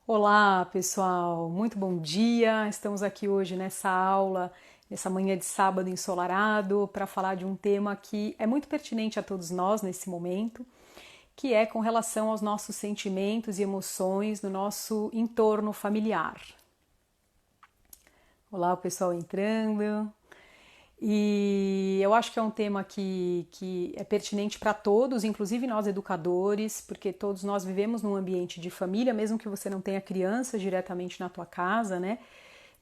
Olá, pessoal, muito bom dia. Estamos aqui hoje nessa aula, nessa manhã de sábado ensolarado, para falar de um tema que é muito pertinente a todos nós nesse momento, que é com relação aos nossos sentimentos e emoções no nosso entorno familiar. Olá, o pessoal entrando. E eu acho que é um tema que é pertinente para todos, inclusive nós educadores, porque todos nós vivemos num ambiente de família, mesmo que você não tenha crianças diretamente na tua casa, né?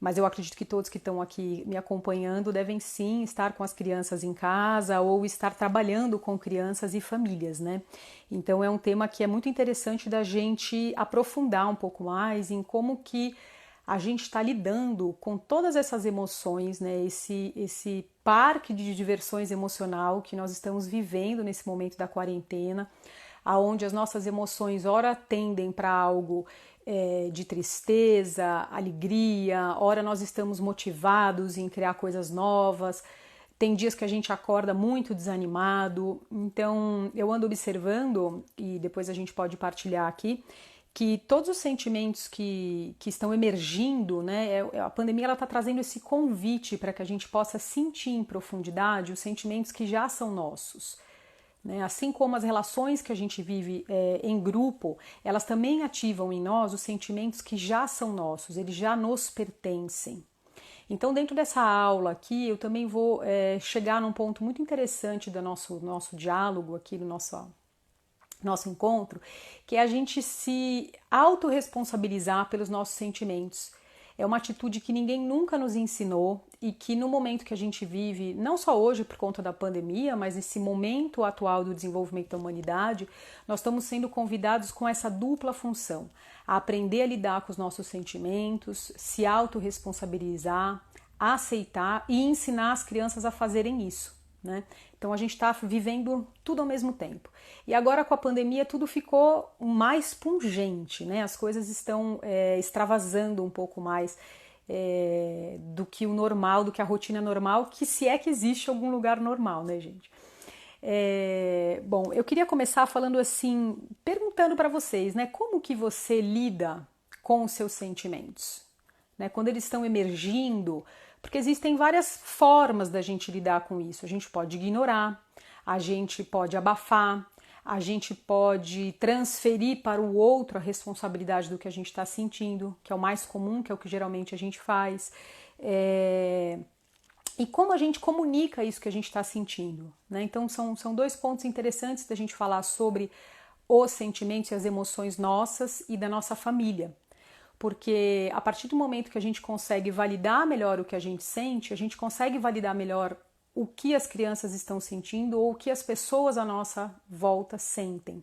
Mas eu acredito que todos que estão aqui me acompanhando devem sim estar com as crianças em casa ou estar trabalhando com crianças e famílias, né? Então é um tema que é muito interessante da gente aprofundar um pouco mais em como que a gente está lidando com todas essas emoções, né? Esse parque de diversões emocional que nós estamos vivendo nesse momento da quarentena, aonde as nossas emoções ora tendem para algo de tristeza, alegria, ora nós estamos motivados em criar coisas novas. Tem dias que a gente acorda muito desanimado, então eu ando observando, e depois a gente pode partilhar aqui, que todos os sentimentos que estão emergindo, né, a pandemia está trazendo esse convite para que a gente possa sentir em profundidade os sentimentos que já são nossos. Né? Assim como as relações que a gente vive em grupo, elas também ativam em nós os sentimentos que já são nossos, eles já nos pertencem. Então, dentro dessa aula aqui, eu também vou chegar num ponto muito interessante do nosso diálogo aqui, do nosso encontro, que é a gente se autorresponsabilizar pelos nossos sentimentos. É uma atitude que ninguém nunca nos ensinou e que no momento que a gente vive, não só hoje por conta da pandemia, mas nesse momento atual do desenvolvimento da humanidade, nós estamos sendo convidados com essa dupla função, a aprender a lidar com os nossos sentimentos, se autorresponsabilizar, aceitar e ensinar as crianças a fazerem isso. Né? Então a gente está vivendo tudo ao mesmo tempo. E agora com a pandemia tudo ficou mais pungente, né? As coisas estão extravasando um pouco mais do que o normal, do que a rotina normal, que se é que existe algum lugar normal, né, gente? Bom, eu queria começar falando assim, perguntando para vocês, né? Como que você lida com os seus sentimentos? Né, quando eles estão emergindo, porque existem várias formas da gente lidar com isso. A gente pode ignorar, a gente pode abafar, a gente pode transferir para o outro a responsabilidade do que a gente está sentindo, que é o mais comum, que é o que geralmente a gente faz. E como a gente comunica isso que a gente está sentindo. Né? Então são dois pontos interessantes da gente falar sobre os sentimentos e as emoções nossas e da nossa família. Porque a partir do momento que a gente consegue validar melhor o que a gente sente, a gente consegue validar melhor o que as crianças estão sentindo ou o que as pessoas à nossa volta sentem.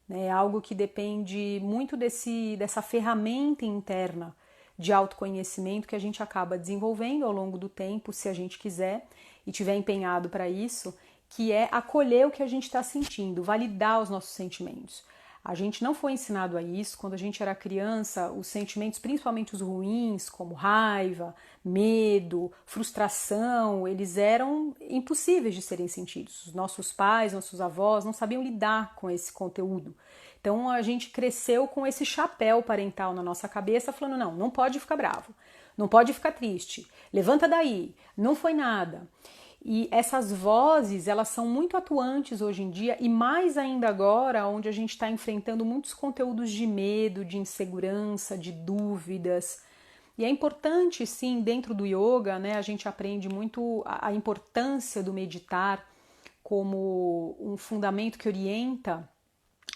É algo que depende muito dessa ferramenta interna de autoconhecimento que a gente acaba desenvolvendo ao longo do tempo, se a gente quiser e tiver empenhado para isso, que é acolher o que a gente está sentindo, validar os nossos sentimentos. A gente não foi ensinado a isso. Quando a gente era criança, os sentimentos, principalmente os ruins, como raiva, medo, frustração, eles eram impossíveis de serem sentidos. Os nossos pais, nossos avós não sabiam lidar com esse conteúdo. Então a gente cresceu com esse chapéu parental na nossa cabeça, falando: não, não pode ficar bravo, não pode ficar triste, levanta daí, não foi nada. E essas vozes, elas são muito atuantes hoje em dia e mais ainda agora, onde a gente está enfrentando muitos conteúdos de medo, de insegurança, de dúvidas. E é importante, sim, dentro do yoga, né, a gente aprende muito a importância do meditar como um fundamento que orienta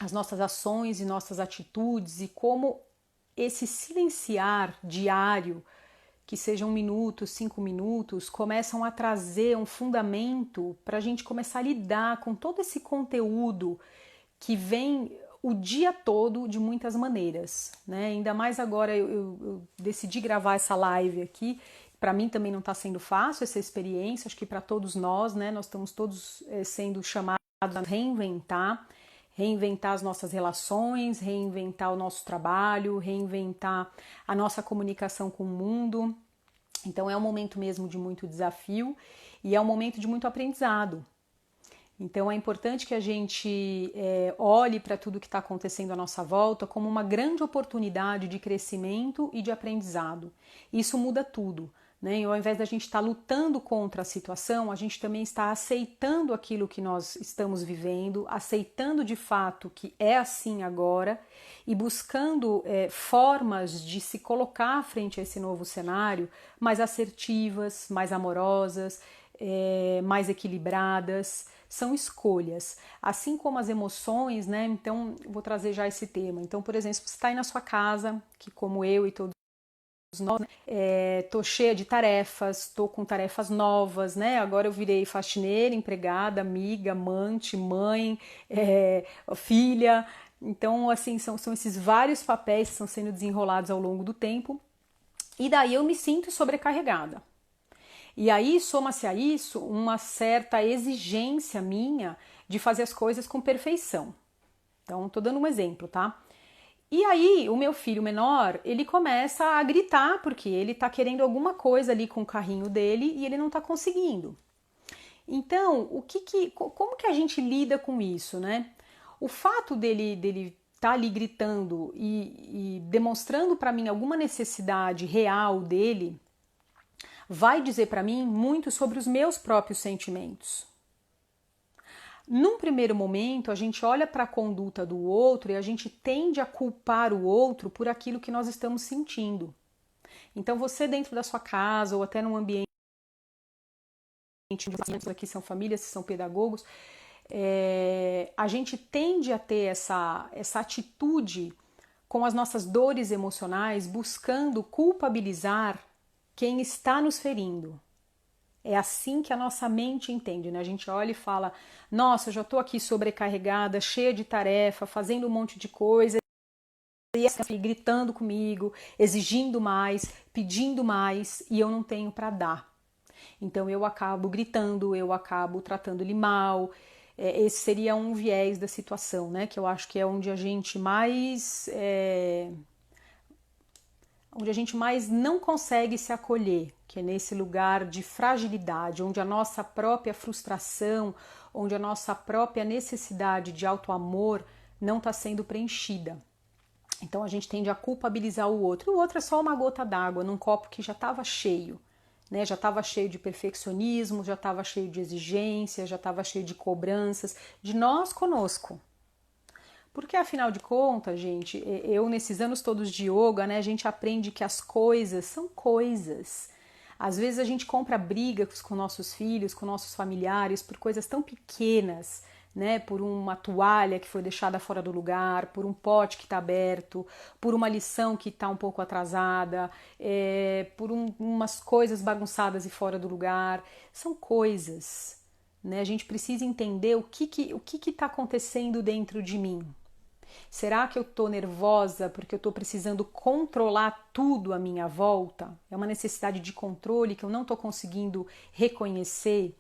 as nossas ações e nossas atitudes e como esse silenciar diário, que sejam 1 minuto, 5 minutos, começam a trazer um fundamento para a gente começar a lidar com todo esse conteúdo que vem o dia todo de muitas maneiras, né? Ainda mais agora eu decidi gravar essa live aqui. Para mim também não está sendo fácil essa experiência, acho que para todos nós, né? Nós estamos todos sendo chamados a reinventar as nossas relações, reinventar o nosso trabalho, reinventar a nossa comunicação com o mundo. Então é um momento mesmo de muito desafio e é um momento de muito aprendizado. Então é importante que a gente olhe para tudo que está acontecendo à nossa volta como uma grande oportunidade de crescimento e de aprendizado. Isso muda tudo, né? E ao invés da gente estar lutando contra a situação, a gente também está aceitando aquilo que nós estamos vivendo, aceitando de fato que é assim agora e buscando formas de se colocar frente a esse novo cenário mais assertivas, mais amorosas, mais equilibradas. São escolhas, assim como as emoções, né? Então, vou trazer já esse tema. Então, por exemplo, você está aí na sua casa, que como eu e todos nós, né, tô cheia de tarefas, tô com tarefas novas, né? Agora eu virei faxineira, empregada, amiga, amante, mãe, filha. Então, assim, são esses vários papéis que estão sendo desenrolados ao longo do tempo. E daí eu me sinto sobrecarregada. E aí soma-se a isso uma certa exigência minha de fazer as coisas com perfeição. Então, tô dando um exemplo, tá? E aí, o meu filho menor, ele começa a gritar porque ele tá querendo alguma coisa ali com o carrinho dele e ele não tá conseguindo. Então, como que a gente lida com isso, né? O fato dele tá ali gritando e demonstrando para mim alguma necessidade real dele, vai dizer para mim muito sobre os meus próprios sentimentos. Num primeiro momento, a gente olha para a conduta do outro e a gente tende a culpar o outro por aquilo que nós estamos sentindo. Então, você dentro da sua casa ou até num ambiente, aqui são famílias, são pedagogos, a gente tende a ter essa atitude com as nossas dores emocionais, buscando culpabilizar quem está nos ferindo. É assim que a nossa mente entende, né? A gente olha e fala, nossa, eu já tô aqui sobrecarregada, cheia de tarefa, fazendo um monte de coisa, e essa filha gritando comigo, exigindo mais, pedindo mais, e eu não tenho para dar. Então eu acabo gritando, eu acabo tratando ele mal. Esse seria um viés da situação, né? Que eu acho que é onde a gente mais não consegue se acolher, que é nesse lugar de fragilidade, onde a nossa própria frustração, onde a nossa própria necessidade de auto-amor não está sendo preenchida. Então a gente tende a culpabilizar o outro. O outro é só uma gota d'água num copo que já estava cheio, né? Já estava cheio de perfeccionismo, já estava cheio de exigências, já estava cheio de cobranças, de nós conosco. Porque afinal de contas, gente, eu nesses anos todos de yoga, né, a gente aprende que as coisas são coisas. Às vezes a gente compra brigas com nossos filhos, com nossos familiares, por coisas tão pequenas, né, por uma toalha que foi deixada fora do lugar, por um pote que está aberto, por uma lição que está um pouco atrasada, por umas coisas bagunçadas e fora do lugar. São coisas, né? A gente precisa entender o que está acontecendo dentro de mim. Será que eu estou nervosa porque eu estou precisando controlar tudo à minha volta? É uma necessidade de controle que eu não estou conseguindo reconhecer?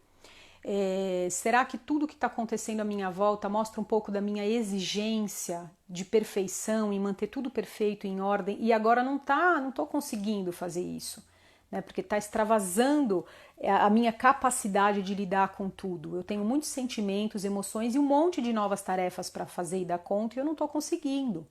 Será que tudo que está acontecendo à minha volta mostra um pouco da minha exigência de perfeição em manter tudo perfeito, em ordem, e agora não estou conseguindo fazer isso? Né, porque está extravasando a minha capacidade de lidar com tudo. Eu tenho muitos sentimentos, emoções e um monte de novas tarefas para fazer e dar conta e eu não estou conseguindo.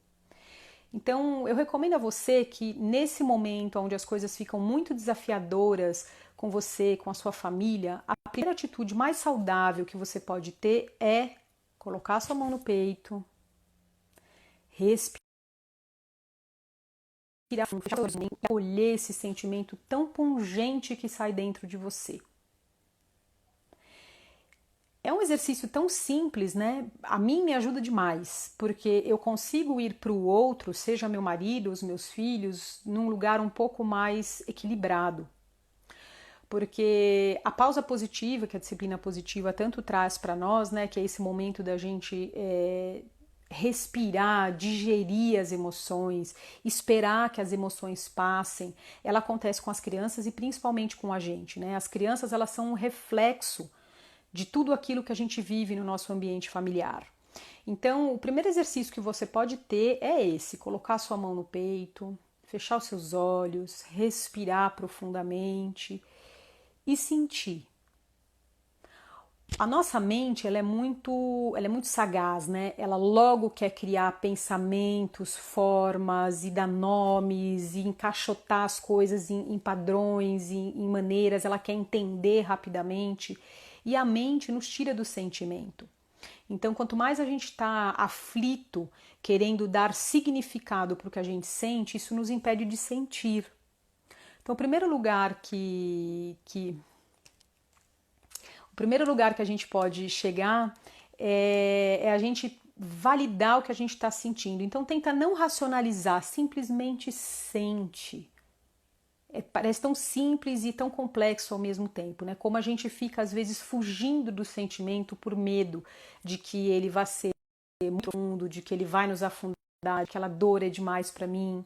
Então, eu recomendo a você que nesse momento onde as coisas ficam muito desafiadoras com você, com a sua família, a primeira atitude mais saudável que você pode ter é colocar a sua mão no peito, respirar, acolher esse sentimento tão pungente que sai dentro de você. É um exercício tão simples, né? A mim me ajuda demais, porque eu consigo ir para o outro, seja meu marido, os meus filhos, num lugar um pouco mais equilibrado. Porque a pausa positiva, que a disciplina positiva tanto traz para nós, né? Que é esse momento da gente respirar, digerir as emoções, esperar que as emoções passem, ela acontece com as crianças e principalmente com a gente, né? As crianças, elas são um reflexo de tudo aquilo que a gente vive no nosso ambiente familiar. Então, o primeiro exercício que você pode ter é esse: colocar sua mão no peito, fechar os seus olhos, respirar profundamente e sentir. A nossa mente, ela é muito sagaz, né? Ela logo quer criar pensamentos, formas e dar nomes e encaixotar as coisas em padrões, em maneiras, ela quer entender rapidamente e a mente nos tira do sentimento. Então, quanto mais a gente está aflito, querendo dar significado para o que a gente sente, isso nos impede de sentir. Então, o primeiro lugar que a gente pode chegar é a gente validar o que a gente está sentindo. Então tenta não racionalizar, simplesmente sente. Parece tão simples e tão complexo ao mesmo tempo, né? Como a gente fica às vezes fugindo do sentimento por medo de que ele vai ser muito profundo, de que ele vai nos afundar, de que aquela dor é demais para mim.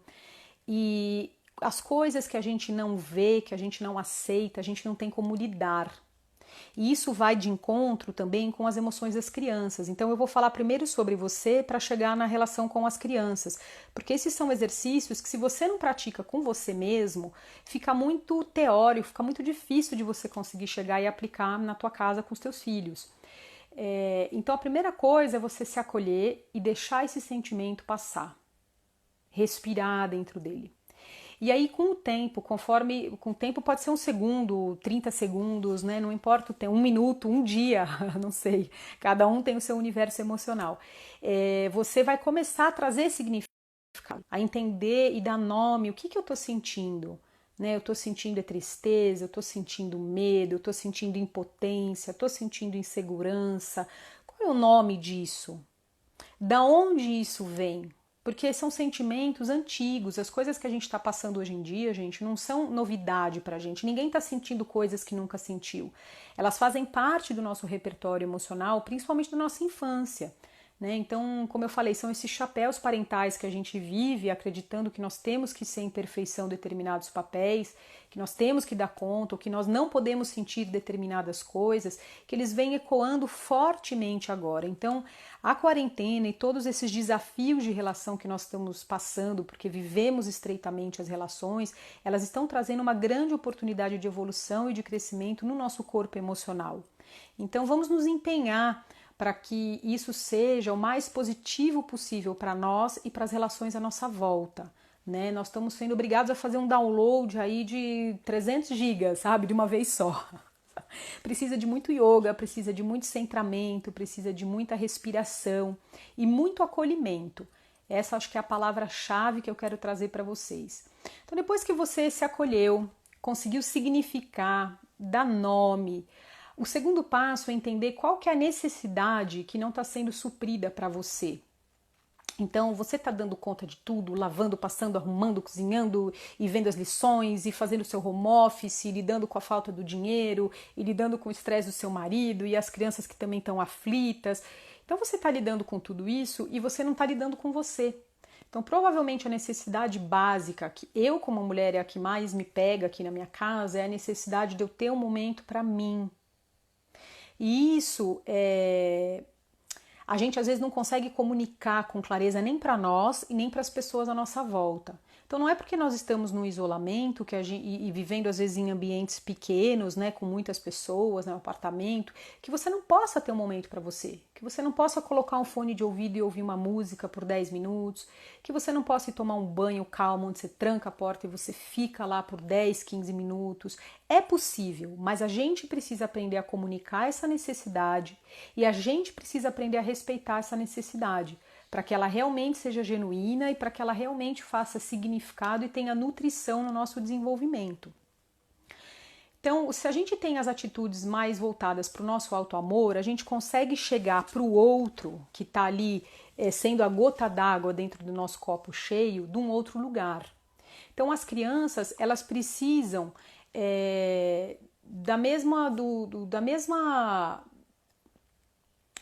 E as coisas que a gente não vê, que a gente não aceita, a gente não tem como lidar. E isso vai de encontro também com as emoções das crianças. Então eu vou falar primeiro sobre você para chegar na relação com as crianças, porque esses são exercícios que se você não pratica com você mesmo, fica muito teórico, fica muito difícil de você conseguir chegar e aplicar na tua casa com os teus filhos. Então a primeira coisa é você se acolher e deixar esse sentimento passar, respirar dentro dele. E aí, com o tempo, com o tempo pode ser um segundo, 30 segundos, né? Não importa o tempo, um minuto, um dia, não sei. Cada um tem o seu universo emocional. Você vai começar a trazer significado, a entender e dar nome. O que eu estou sentindo? Né? Eu estou sentindo tristeza, eu estou sentindo medo, eu estou sentindo impotência, estou sentindo insegurança. Qual é o nome disso? Da onde isso vem? Porque são sentimentos antigos, as coisas que a gente está passando hoje em dia, gente, não são novidade pra gente. Ninguém está sentindo coisas que nunca sentiu. Elas fazem parte do nosso repertório emocional, principalmente da nossa infância. Né? Então, como eu falei, são esses chapéus parentais que a gente vive acreditando que nós temos que ser em perfeição determinados papéis, que nós temos que dar conta, ou que nós não podemos sentir determinadas coisas, que eles vêm ecoando fortemente agora. Então, a quarentena e todos esses desafios de relação que nós estamos passando, porque vivemos estreitamente as relações, elas estão trazendo uma grande oportunidade de evolução e de crescimento no nosso corpo emocional. Então, vamos nos empenhar para que isso seja o mais positivo possível para nós e para as relações à nossa volta. Né? Nós estamos sendo obrigados a fazer um download aí de 300 gigas, sabe, de uma vez só. Precisa de muito yoga, precisa de muito centramento, precisa de muita respiração e muito acolhimento. Essa acho que é a palavra-chave que eu quero trazer para vocês. Então, depois que você se acolheu, conseguiu significar, dar nome, o segundo passo é entender qual que é a necessidade que não está sendo suprida para você. Então, você está dando conta de tudo, lavando, passando, arrumando, cozinhando e vendo as lições e fazendo o seu home office, e lidando com a falta do dinheiro e lidando com o estresse do seu marido e as crianças que também estão aflitas. Então, você está lidando com tudo isso e você não está lidando com você. Então, provavelmente a necessidade básica, que eu como mulher é a que mais me pega aqui na minha casa, é a necessidade de eu ter um momento para mim. E isso a gente às vezes não consegue comunicar com clareza nem para nós e nem para as pessoas à nossa volta. Então não é porque nós estamos no isolamento e vivendo às vezes em ambientes pequenos, né, com muitas pessoas, no apartamento, que você não possa ter um momento para você, que você não possa colocar um fone de ouvido e ouvir uma música por 10 minutos, que você não possa ir tomar um banho calmo onde você tranca a porta e você fica lá por 10, 15 minutos. É possível, mas a gente precisa aprender a comunicar essa necessidade e a gente precisa aprender a respeitar essa necessidade, para que ela realmente seja genuína e para que ela realmente faça significado e tenha nutrição no nosso desenvolvimento. Então, se a gente tem as atitudes mais voltadas para o nosso auto-amor, a gente consegue chegar para o outro que está ali sendo a gota d'água dentro do nosso copo cheio, de um outro lugar. Então, as crianças, elas precisam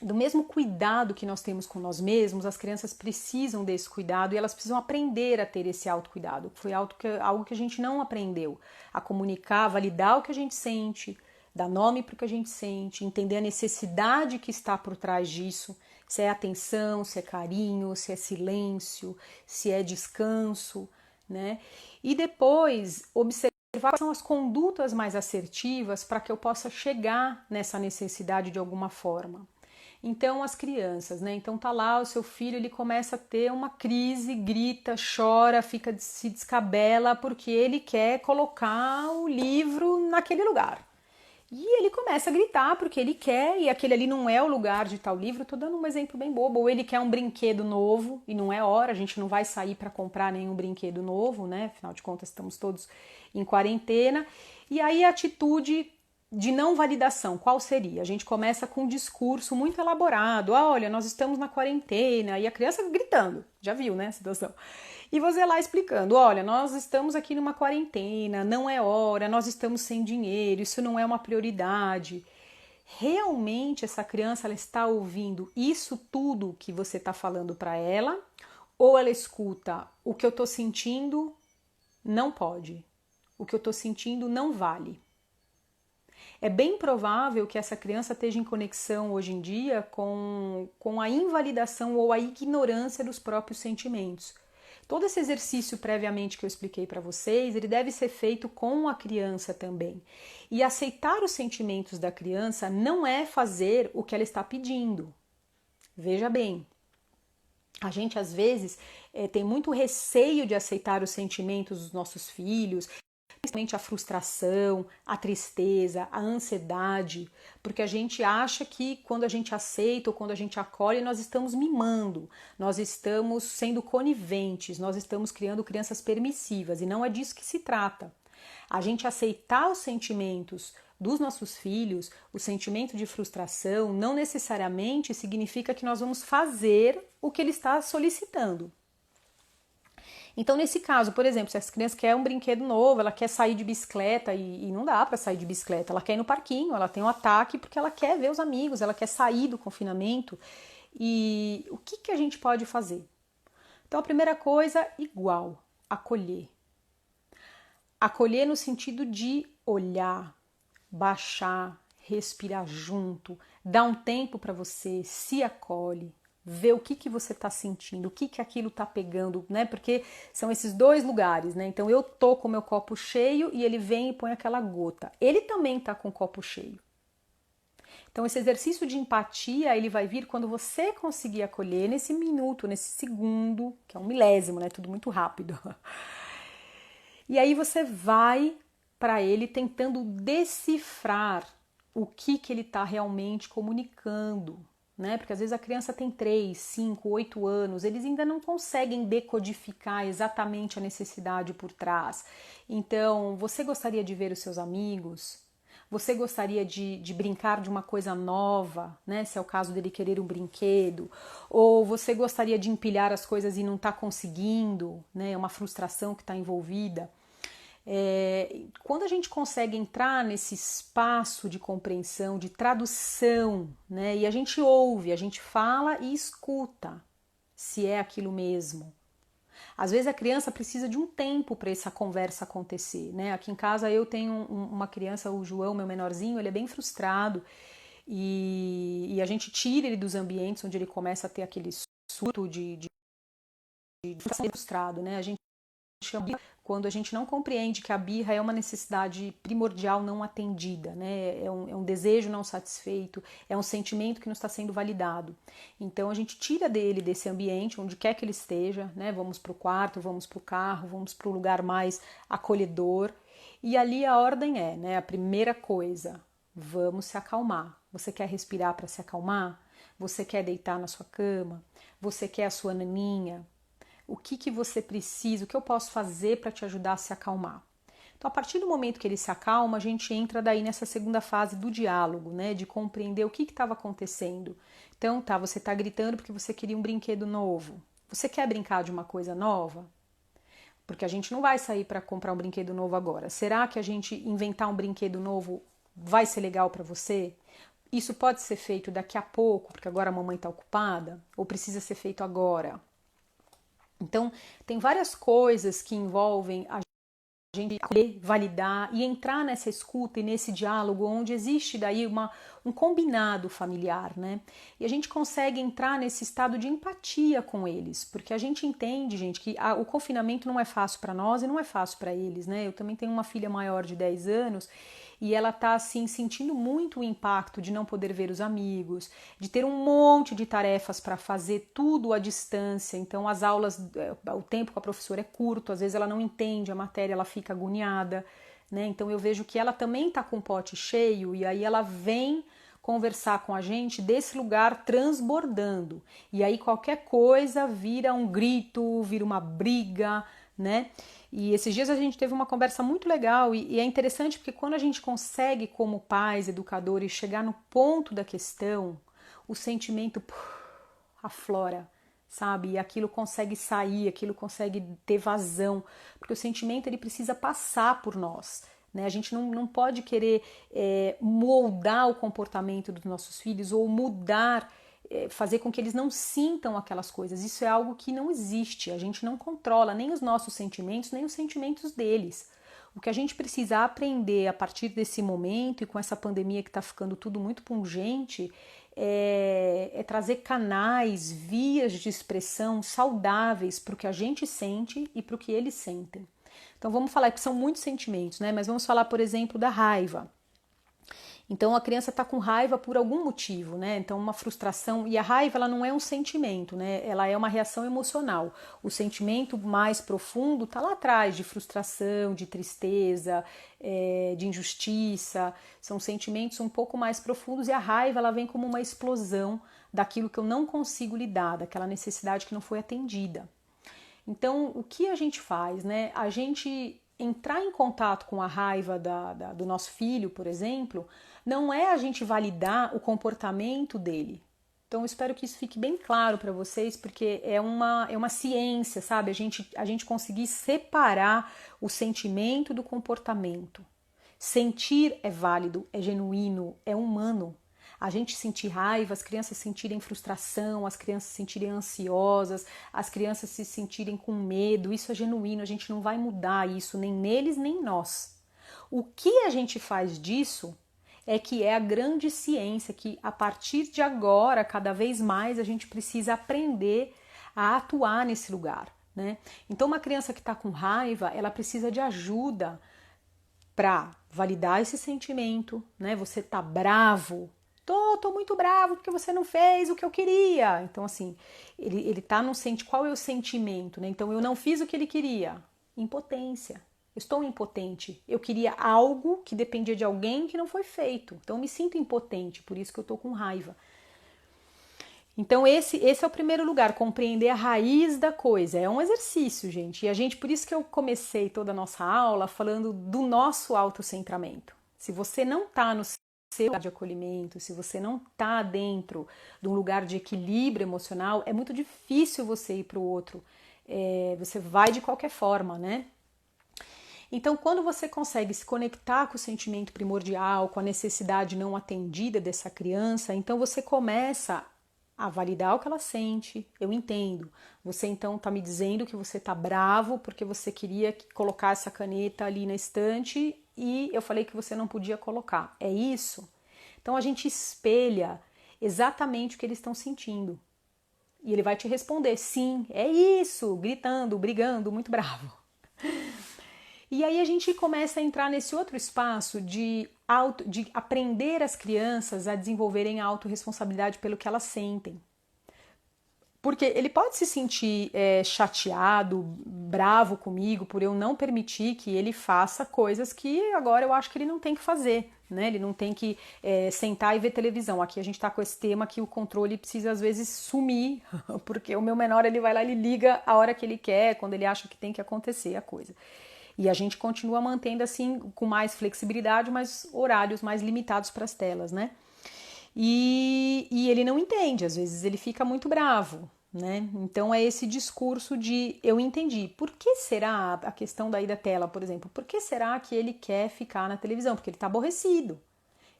do mesmo cuidado que nós temos com nós mesmos, as crianças precisam desse cuidado e elas precisam aprender a ter esse autocuidado. Foi algo que a gente não aprendeu, a comunicar, a validar o que a gente sente, dar nome para o que a gente sente, entender a necessidade que está por trás disso, se é atenção, se é carinho, se é silêncio, se é descanso, né? E depois observar quais são as condutas mais assertivas para que eu possa chegar nessa necessidade de alguma forma. Então, as crianças, né? Então tá lá o seu filho, ele começa a ter uma crise, grita, chora, se descabela porque ele quer colocar o livro naquele lugar. E ele começa a gritar porque ele quer, e aquele ali não é o lugar de tal livro. Tô dando um exemplo bem bobo. Ou ele quer um brinquedo novo e não é hora, a gente não vai sair para comprar nenhum brinquedo novo, né? Afinal de contas, estamos todos em quarentena. E aí a atitude de não validação, qual seria? A gente começa com um discurso muito elaborado. Ah, olha, nós estamos na quarentena, e a criança gritando. Já viu, né, a situação? E você lá explicando, olha, nós estamos aqui numa quarentena, não é hora, nós estamos sem dinheiro, isso não é uma prioridade. Realmente essa criança ela está ouvindo isso tudo que você está falando para ela, ou ela escuta o que eu estou sentindo não pode, o que eu estou sentindo não vale. É bem provável que essa criança esteja em conexão hoje em dia com a invalidação ou a ignorância dos próprios sentimentos. Todo esse exercício previamente que eu expliquei para vocês, ele deve ser feito com a criança também. E aceitar os sentimentos da criança não é fazer o que ela está pedindo. Veja bem, a gente às vezes tem muito receio de aceitar os sentimentos dos nossos filhos, principalmente a frustração, a tristeza, a ansiedade, porque a gente acha que quando a gente aceita ou quando a gente acolhe, nós estamos mimando, nós estamos sendo coniventes, nós estamos criando crianças permissivas, e não é disso que se trata. A gente aceitar os sentimentos dos nossos filhos, o sentimento de frustração, não necessariamente significa que nós vamos fazer o que ele está solicitando. Então, nesse caso, por exemplo, se essa criança quer um brinquedo novo, ela quer sair de bicicleta e não dá para sair de bicicleta, ela quer ir no parquinho, ela tem um ataque porque ela quer ver os amigos, ela quer sair do confinamento. E o que a gente pode fazer? Então, a primeira coisa, igual, acolher. Acolher no sentido de olhar, baixar, respirar junto, dar um tempo para você, se acolhe, ver o que você está sentindo, o que aquilo está pegando, né? Porque são esses dois lugares, né? Então eu tô com o meu copo cheio e ele vem e põe aquela gota. Ele também tá com o copo cheio. Então esse exercício de empatia, ele vai vir quando você conseguir acolher nesse minuto, nesse segundo, que é um milésimo, né? Tudo muito rápido. E aí você vai para ele tentando decifrar o que ele está realmente comunicando, né? Porque às vezes a criança tem 3, 5, 8 anos, eles ainda não conseguem decodificar exatamente a necessidade por trás. Então, você gostaria de ver os seus amigos? Você gostaria de brincar de uma coisa nova, né? Se é o caso dele querer um brinquedo, ou você gostaria de empilhar as coisas e não está conseguindo, né? É uma frustração que está envolvida. Quando a gente consegue entrar nesse espaço de compreensão, de tradução, né? E a gente ouve, a gente fala e escuta se é aquilo mesmo. Às vezes a criança precisa de um tempo para essa conversa acontecer, né? Aqui em casa eu tenho uma criança, o João, meu menorzinho, ele é bem frustrado e a gente tira ele dos ambientes onde ele começa a ter aquele surto de frustrado, né? A gente chama quando a gente não compreende que a birra é uma necessidade primordial não atendida, né? É um desejo não satisfeito, é um sentimento que não está sendo validado. Então a gente tira dele desse ambiente, onde quer que ele esteja, né? Vamos para o quarto, vamos para o carro, vamos para o lugar mais acolhedor. E ali a ordem é, né? A primeira coisa, vamos se acalmar. Você quer respirar para se acalmar? Você quer deitar na sua cama? Você quer a sua naninha? O que você precisa, o que eu posso fazer para te ajudar a se acalmar. Então, a partir do momento que ele se acalma, a gente entra daí nessa segunda fase do diálogo, né? De compreender o que estava acontecendo. Então, tá, você está gritando porque você queria um brinquedo novo. Você quer brincar de uma coisa nova? Porque a gente não vai sair para comprar um brinquedo novo agora. Será que a gente inventar um brinquedo novo vai ser legal para você? Isso pode ser feito daqui a pouco, porque agora a mamãe está ocupada? Ou precisa ser feito agora? Então, tem várias coisas que envolvem a gente acolher, validar e entrar nessa escuta e nesse diálogo onde existe daí um combinado familiar, né? E a gente consegue entrar nesse estado de empatia com eles, porque a gente entende, gente, que o confinamento não é fácil para nós e não é fácil para eles, né? Eu também tenho uma filha maior de 10 anos e ela tá assim sentindo muito o impacto de não poder ver os amigos, de ter um monte de tarefas para fazer tudo à distância. Então as aulas, o tempo com a professora é curto, às vezes ela não entende a matéria, ela fica agoniada, né? Então eu vejo que ela também está com o pote cheio e aí ela vem conversar com a gente desse lugar transbordando. E aí qualquer coisa vira um grito, vira uma briga, né? E esses dias a gente teve uma conversa muito legal e é interessante porque quando a gente consegue, como pais, educadores, chegar no ponto da questão, o sentimento aflora, sabe? E aquilo consegue sair, aquilo consegue ter vazão, porque o sentimento ele precisa passar por nós. Né? A gente não pode querer moldar o comportamento dos nossos filhos ou mudar, fazer com que eles não sintam aquelas coisas. Isso é algo que não existe. A gente não controla nem os nossos sentimentos, nem os sentimentos deles. O que a gente precisa aprender a partir desse momento e com essa pandemia que está ficando tudo muito pungente é trazer canais, vias de expressão saudáveis para o que a gente sente e para o que eles sentem. Então vamos falar que são muitos sentimentos, né? Mas vamos falar, por exemplo, da raiva. Então a criança está com raiva por algum motivo, né? Então uma frustração, e a raiva ela não é um sentimento, né? Ela é uma reação emocional. O sentimento mais profundo está lá atrás, de frustração, de tristeza, de injustiça. São sentimentos um pouco mais profundos e a raiva ela vem como uma explosão daquilo que eu não consigo lidar, daquela necessidade que não foi atendida. Então, o que a gente faz, né? A gente entrar em contato com a raiva do nosso filho, por exemplo, não é a gente validar o comportamento dele. Então, eu espero que isso fique bem claro para vocês, porque é uma ciência, sabe? A gente conseguir separar o sentimento do comportamento. Sentir é válido, é genuíno, é humano. A gente sentir raiva, as crianças sentirem frustração, as crianças se sentirem ansiosas, as crianças se sentirem com medo, isso é genuíno, a gente não vai mudar isso, nem neles, nem nós. O que a gente faz disso é que é a grande ciência, que a partir de agora, cada vez mais, a gente precisa aprender a atuar nesse lugar, né? Então uma criança que está com raiva, ela precisa de ajuda para validar esse sentimento, né? Você tá bravo, tô muito bravo porque você não fez o que eu queria. Então, assim, ele tá no qual é o sentimento, né? Então, eu não fiz o que ele queria. Impotência. Eu estou impotente. Eu queria algo que dependia de alguém que não foi feito. Então, eu me sinto impotente, por isso que eu tô com raiva. Então, esse é o primeiro lugar, compreender a raiz da coisa. É um exercício, gente. E a gente, por isso que eu comecei toda a nossa aula falando do nosso autocentramento. Se você não tá no seu lugar de acolhimento, se você não está dentro de um lugar de equilíbrio emocional, é muito difícil você ir para o outro. Você vai de qualquer forma, né? Então, quando você consegue se conectar com o sentimento primordial, com a necessidade não atendida dessa criança, então você começa a validar o que ela sente. Eu entendo. Você então está me dizendo que você está bravo porque você queria colocar essa caneta ali na estante e eu falei que você não podia colocar. É isso? Então a gente espelha exatamente o que eles estão sentindo. E ele vai te responder, sim, é isso, gritando, brigando, muito bravo. E aí a gente começa a entrar nesse outro espaço de aprender as crianças a desenvolverem a autorresponsabilidade pelo que elas sentem. Porque ele pode se sentir chateado, bravo comigo por eu não permitir que ele faça coisas que agora eu acho que ele não tem que fazer, né? Ele não tem que sentar e ver televisão. Aqui a gente tá com esse tema que o controle precisa às vezes sumir, porque o meu menor ele vai lá, ele liga a hora que ele quer, quando ele acha que tem que acontecer a coisa. E a gente continua mantendo assim, com mais flexibilidade, mas horários mais limitados para as telas, né? E ele não entende, às vezes ele fica muito bravo, né? Então é esse discurso de eu entendi. Por que será a questão daí da tela, por exemplo? Por que será que ele quer ficar na televisão? Porque ele está aborrecido.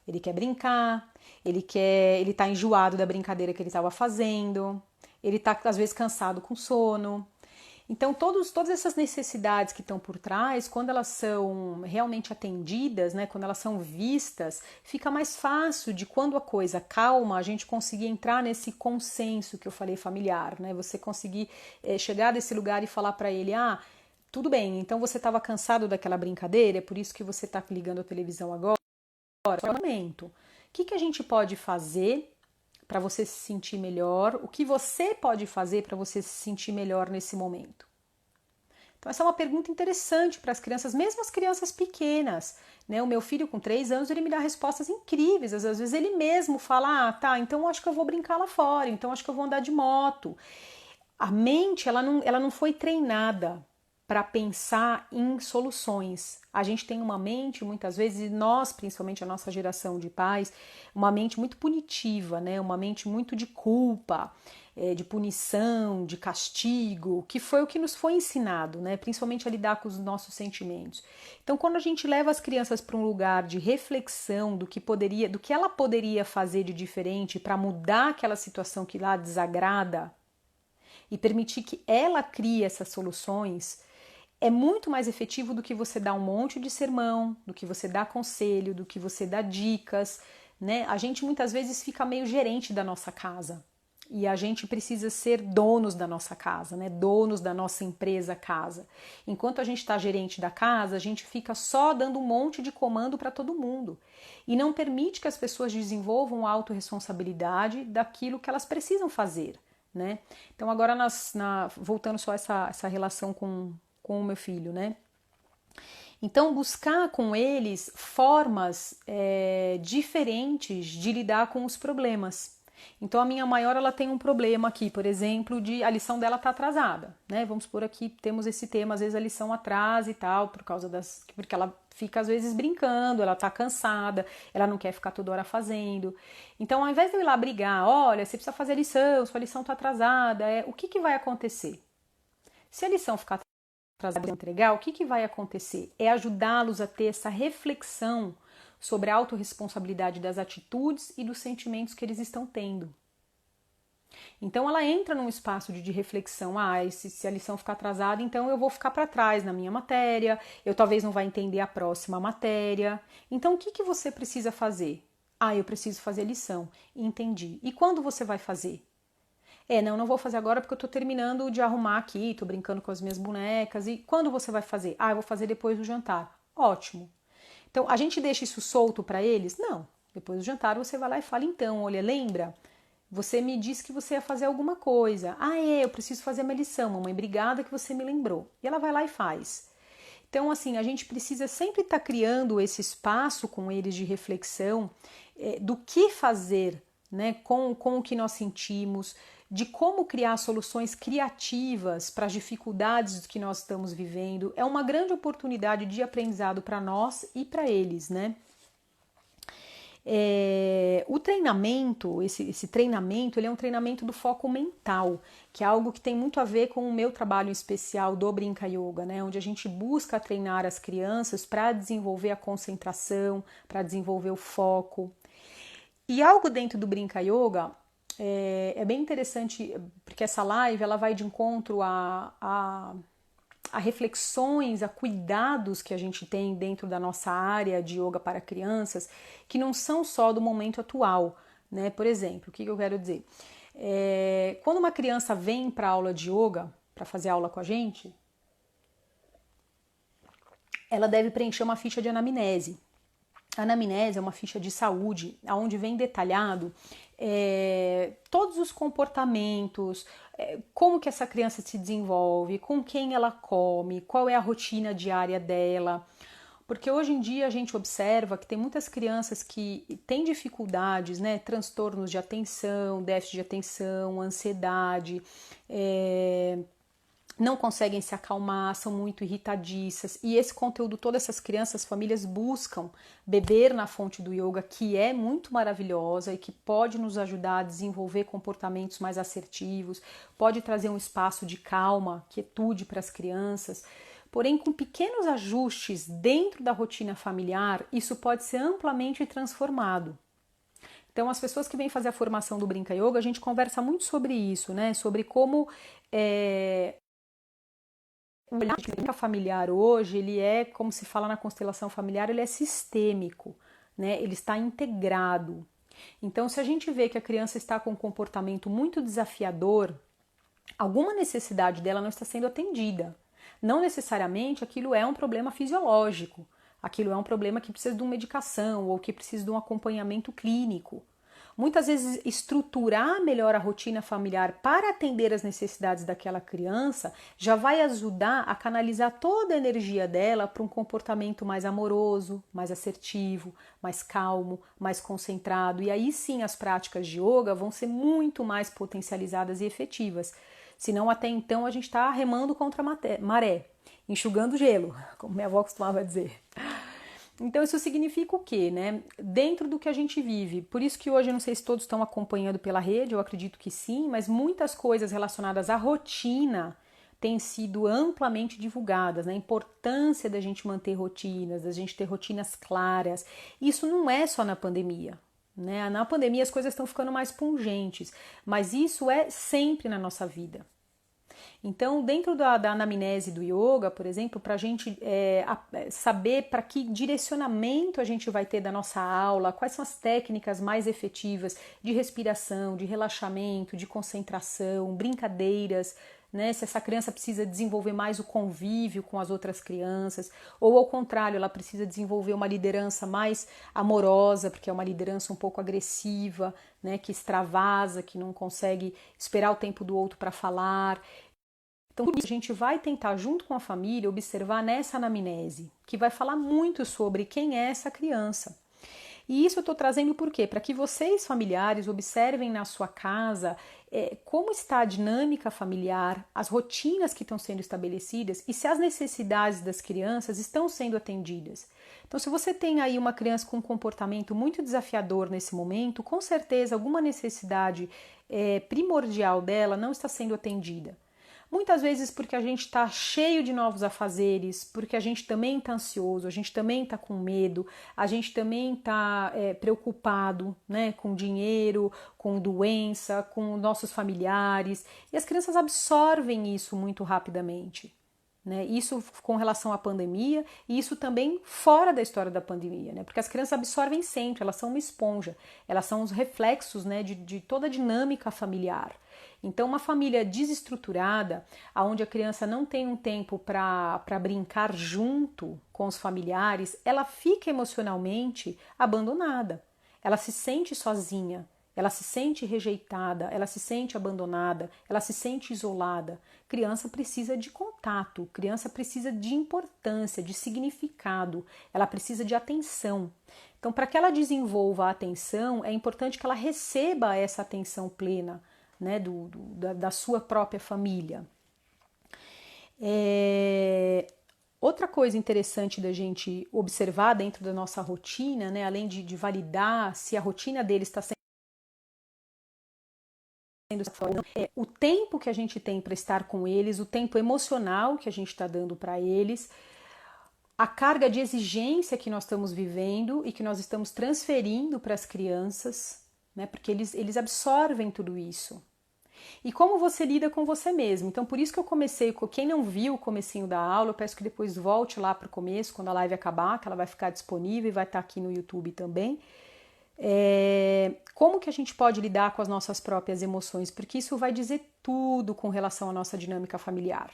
Ele quer brincar, ele tá enjoado da brincadeira que ele estava fazendo, ele tá às vezes cansado com sono. Então, todas essas necessidades que estão por trás, quando elas são realmente atendidas, né, quando elas são vistas, fica mais fácil de, quando a coisa calma, a gente conseguir entrar nesse consenso que eu falei familiar, né? Você conseguir chegar desse lugar e falar para ele, tudo bem, então você estava cansado daquela brincadeira, é por isso que você está ligando a televisão agora. É o momento. O que a gente pode fazer para você se sentir melhor? O que você pode fazer para você se sentir melhor nesse momento? Então, essa é uma pergunta interessante para as crianças, mesmo as crianças pequenas. Né? O meu filho, com 3 anos, ele me dá respostas incríveis. Às vezes ele mesmo fala, tá, então acho que eu vou brincar lá fora, então acho que eu vou andar de moto. A mente, ela não foi treinada para pensar em soluções. A gente tem uma mente, muitas vezes, e nós, principalmente a nossa geração de pais, uma mente muito punitiva, né? Uma mente muito de culpa, de punição, de castigo, que foi o que nos foi ensinado, né? Principalmente a lidar com os nossos sentimentos. Então, quando a gente leva as crianças para um lugar de reflexão do que ela poderia fazer de diferente para mudar aquela situação que lá desagrada e permitir que ela crie essas soluções, é muito mais efetivo do que você dar um monte de sermão, do que você dar conselho, do que você dar dicas, né? A gente muitas vezes fica meio gerente da nossa casa e a gente precisa ser donos da nossa casa, né? Donos da nossa empresa casa. Enquanto a gente está gerente da casa, a gente fica só dando um monte de comando para todo mundo e não permite que as pessoas desenvolvam a autorresponsabilidade daquilo que elas precisam fazer, né? Então agora voltando só essa relação com o meu filho, né? Então, buscar com eles formas diferentes de lidar com os problemas. Então, a minha maior, ela tem um problema aqui, por exemplo, de a lição dela tá atrasada, né? Vamos por aqui, temos esse tema, às vezes a lição atrasa e tal, porque ela fica às vezes brincando, ela tá cansada, ela não quer ficar toda hora fazendo. Então, ao invés de eu ir lá brigar, olha, você precisa fazer a lição, sua lição tá atrasada, o que vai acontecer? Se a lição ficar atrasada e entregar, o que vai acontecer? É ajudá-los a ter essa reflexão sobre a autorresponsabilidade das atitudes e dos sentimentos que eles estão tendo. Então ela entra num espaço de reflexão, se a lição ficar atrasada, então eu vou ficar para trás na minha matéria, eu talvez não vá entender a próxima matéria. Então o que você precisa fazer? Eu preciso fazer a lição. Entendi. E quando você vai fazer? Não vou fazer agora porque eu tô terminando de arrumar aqui, tô brincando com as minhas bonecas. E quando você vai fazer? Eu vou fazer depois do jantar. Ótimo. Então, a gente deixa isso solto para eles? Não. Depois do jantar você vai lá e fala, então, olha, lembra? Você me disse que você ia fazer alguma coisa. Eu preciso fazer a minha lição, mamãe, obrigada que você me lembrou. E ela vai lá e faz. Então, assim, a gente precisa sempre estar criando esse espaço com eles de reflexão do que fazer, né, com o que nós sentimos, de como criar soluções criativas para as dificuldades que nós estamos vivendo. É uma grande oportunidade de aprendizado para nós e para eles, né? O treinamento, esse treinamento, ele é um treinamento do foco mental, que é algo que tem muito a ver com o meu trabalho especial do Brinca Yoga, né? Onde a gente busca treinar as crianças para desenvolver a concentração, para desenvolver o foco. E algo dentro do Brinca Yoga é bem interessante, porque essa live ela vai de encontro a reflexões, a cuidados que a gente tem dentro da nossa área de yoga para crianças, que não são só do momento atual, né? Por exemplo, o que eu quero dizer? Quando uma criança vem para a aula de yoga, para fazer aula com a gente, ela deve preencher uma ficha de anamnese. A anamnese é uma ficha de saúde, onde vem detalhado todos os comportamentos, como que essa criança se desenvolve, com quem ela come, qual é a rotina diária dela. Porque hoje em dia a gente observa que tem muitas crianças que têm dificuldades, né? Transtornos de atenção, déficit de atenção, ansiedade, não conseguem se acalmar, são muito irritadiças. E esse conteúdo, todas essas crianças, famílias buscam beber na fonte do yoga, que é muito maravilhosa e que pode nos ajudar a desenvolver comportamentos mais assertivos, pode trazer um espaço de calma, quietude para as crianças. Porém, com pequenos ajustes dentro da rotina familiar, isso pode ser amplamente transformado. Então, as pessoas que vêm fazer a formação do Brinca Yoga, a gente conversa muito sobre isso, né? Sobre como o olhar de dinâmica familiar hoje, ele é, como se fala na constelação familiar, ele é sistêmico, né? Ele está integrado. Então, se a gente vê que a criança está com um comportamento muito desafiador, alguma necessidade dela não está sendo atendida. Não necessariamente aquilo é um problema fisiológico, aquilo é um problema que precisa de uma medicação ou que precisa de um acompanhamento clínico. Muitas vezes, estruturar melhor a rotina familiar para atender as necessidades daquela criança já vai ajudar a canalizar toda a energia dela para um comportamento mais amoroso, mais assertivo, mais calmo, mais concentrado. E aí sim as práticas de yoga vão ser muito mais potencializadas e efetivas. Senão, até então, a gente está remando contra a maré, enxugando gelo, como minha avó costumava dizer. Então isso significa o quê, né? Dentro do que a gente vive. Por isso que hoje, eu não sei se todos estão acompanhando pela rede, eu acredito que sim, mas muitas coisas relacionadas à rotina têm sido amplamente divulgadas, né? A importância da gente manter rotinas, da gente ter rotinas claras. Isso não é só na pandemia, né? Na pandemia as coisas estão ficando mais pungentes, mas isso é sempre na nossa vida. Então, dentro da anamnese do yoga, por exemplo, para a gente saber para que direcionamento a gente vai ter da nossa aula, quais são as técnicas mais efetivas de respiração, de relaxamento, de concentração, brincadeiras, né? Se essa criança precisa desenvolver mais o convívio com as outras crianças, ou ao contrário, ela precisa desenvolver uma liderança mais amorosa, porque é uma liderança um pouco agressiva, né? Que extravasa, que não consegue esperar o tempo do outro para falar. Então, por isso, a gente vai tentar, junto com a família, observar nessa anamnese, que vai falar muito sobre quem é essa criança. E isso eu estou trazendo por quê? Para que vocês, familiares, observem na sua casa como está a dinâmica familiar, as rotinas que estão sendo estabelecidas e se as necessidades das crianças estão sendo atendidas. Então, se você tem aí uma criança com um comportamento muito desafiador nesse momento, com certeza alguma necessidade primordial dela não está sendo atendida. Muitas vezes porque a gente está cheio de novos afazeres, porque a gente também está ansioso, a gente também está com medo, a gente também está preocupado, né, com dinheiro, com doença, com nossos familiares. E as crianças absorvem isso muito rapidamente. Né? Isso com relação à pandemia e isso também fora da história da pandemia, né? Porque as crianças absorvem sempre, elas são uma esponja, elas são os reflexos, né, de toda a dinâmica familiar. Então, uma família desestruturada, onde a criança não tem um tempo para brincar junto com os familiares, ela fica emocionalmente abandonada, ela se sente sozinha. Ela se sente rejeitada, ela se sente abandonada, ela se sente isolada. Criança precisa de contato, criança precisa de importância, de significado, ela precisa de atenção. Então, para que ela desenvolva a atenção, é importante que ela receba essa atenção plena, né, da sua própria família. Outra coisa interessante da gente observar dentro da nossa rotina, né, além de validar se a rotina dele está sendo o tempo que a gente tem para estar com eles, o tempo emocional que a gente está dando para eles, a carga de exigência que nós estamos vivendo e que nós estamos transferindo para as crianças, né? Porque eles absorvem tudo isso. E como você lida com você mesmo. Então, por isso que eu comecei, quem não viu o comecinho da aula, eu peço que depois volte lá para o começo, quando a live acabar, que ela vai ficar disponível e vai estar aqui no YouTube também. Como que a gente pode lidar com as nossas próprias emoções, porque isso vai dizer tudo com relação à nossa dinâmica familiar.